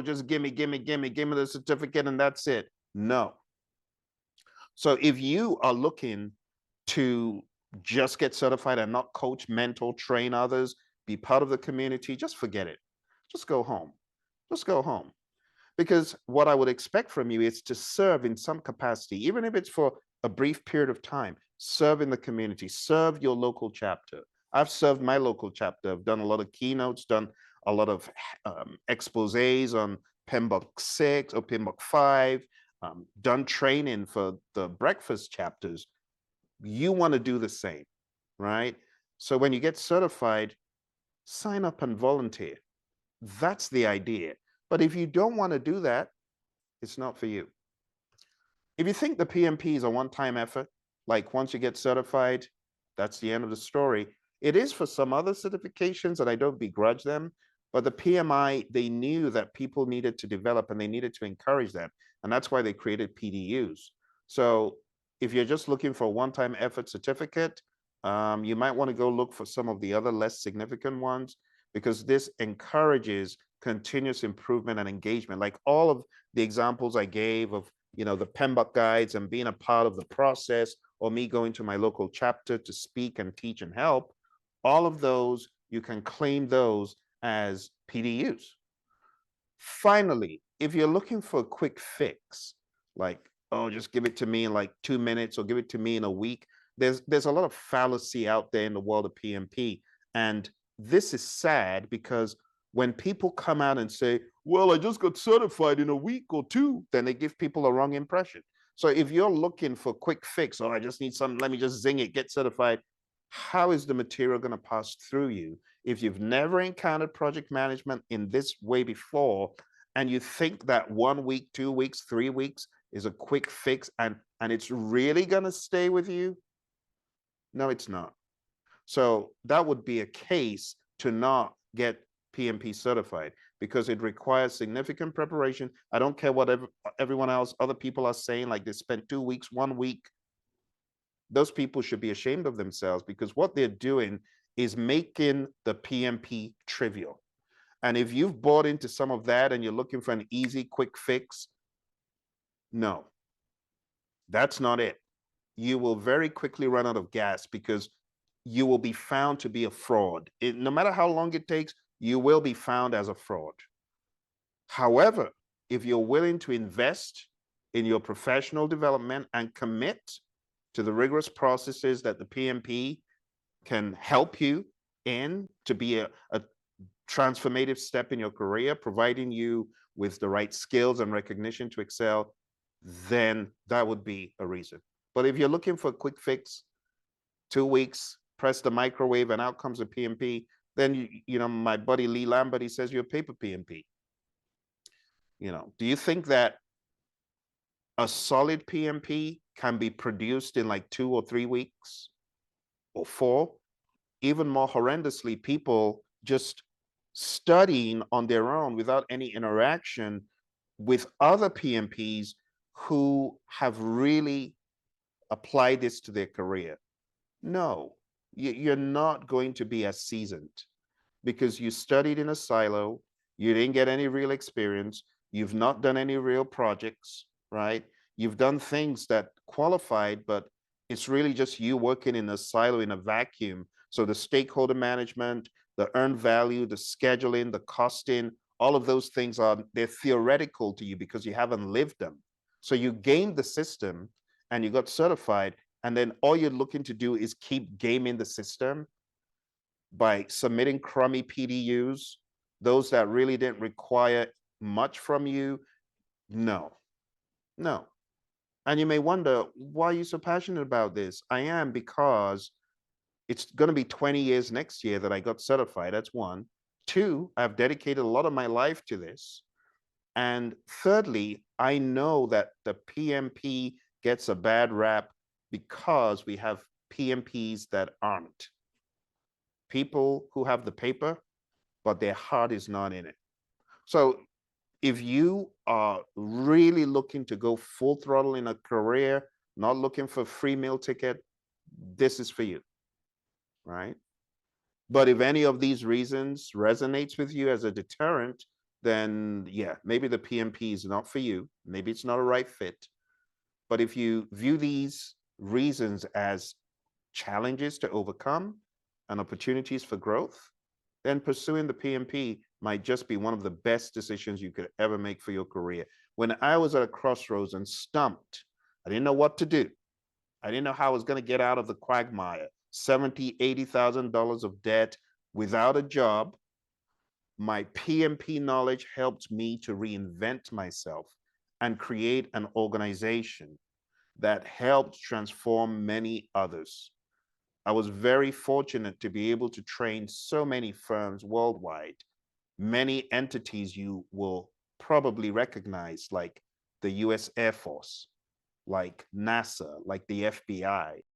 just give me the certificate and that's it. No. So if you are looking to just get certified and not coach, mentor, train others, be part of the community, just forget it. Just go home. Just go home. Because what I would expect from you is to serve in some capacity, even if it's for a brief period of time, serve in the community, serve your local chapter. I've served my local chapter. I've done a lot of keynotes, done a lot of exposés on PMBOK 6 or PMBOK 5, done training for the breakfast chapters. You want to do the same, right? So when you get certified, sign up and volunteer. That's the idea. But if you don't want to do that, it's not for you. If you think the PMP is a one-time effort, like once you get certified, that's the end of the story. It is for some other certifications, and I don't begrudge them, but the PMI, they knew that people needed to develop and they needed to encourage them. And that's why they created PDUs. So if you're just looking for a one-time effort certificate, you might want to go look for some of the other less significant ones, because this encourages continuous improvement and engagement. Like all of the examples I gave of, the PMBOK guides and being a part of the process, or me going to my local chapter to speak and teach and help, all of those, you can claim those as PDUs. Finally, if you're looking for a quick fix, like, oh, just give it to me in like 2 minutes or give it to me in a week, there's a lot of fallacy out there in the world of PMP. And this is sad because when people come out and say, well, I just got certified in a week or two, then they give people a wrong impression. So if you're looking for a quick fix, or I just need something, let me just zing it, get certified, how is the material going to pass through you if you've never encountered project management in this way before, and you think that 1 week, 2 weeks, 3 weeks is a quick fix and it's really going to stay with you? No, it's not. So that would be a case to not get PMP certified, because it requires significant preparation. I don't care what everyone else, other people are saying, like they spent 2 weeks, 1 week. Those people should be ashamed of themselves, because what they're doing is making the PMP trivial. And if you've bought into some of that and you're looking for an easy, quick fix, no, that's not it. You will very quickly run out of gas, because you will be found to be a fraud. No matter how long it takes, you will be found as a fraud. However, if you're willing to invest in your professional development and commit to the rigorous processes that the PMP can help you in to be a transformative step in your career, providing you with the right skills and recognition to excel, then that would be a reason. But if you're looking for a quick fix, 2 weeks, press the microwave and out comes a PMP, then my buddy Lee Lambert, he says you're a paper PMP. Do you think that a solid PMP can be produced in like 2 or 3 weeks or 4? Even more horrendously, people just studying on their own without any interaction with other PMPs who have really applied this to their career. No, you're not going to be as seasoned, because you studied in a silo, you didn't get any real experience, you've not done any real projects, right? You've done things that qualified, but it's really just you working in a silo, in a vacuum. So the stakeholder management, the earned value, the scheduling, the costing, all of those things they're theoretical to you because you haven't lived them. So you gamed the system and you got certified, and then all you're looking to do is keep gaming the system by submitting crummy PDUs, those that really didn't require much from you. No, no. And you may wonder, why are you so passionate about this? I am, because it's going to be 20 years next year that I got certified. That's one. Two, I've dedicated a lot of my life to this. And thirdly, I know that the PMP gets a bad rap because we have PMPs that aren't. People who have the paper, but their heart is not in it. So if you are really looking to go full throttle in a career, not looking for a free meal ticket, this is for you, right? But if any of these reasons resonates with you as a deterrent, then yeah, maybe the PMP is not for you. Maybe it's not a right fit. But if you view these reasons as challenges to overcome and opportunities for growth, then pursuing the PMP might just be one of the best decisions you could ever make for your career. When I was at a crossroads and stumped, I didn't know what to do. I didn't know how I was going to get out of the quagmire, 70, $80,000 of debt without a job. My PMP knowledge helped me to reinvent myself and create an organization that helped transform many others. I was very fortunate to be able to train so many firms worldwide, many entities you will probably recognize, like the US Air Force, like NASA, like the FBI,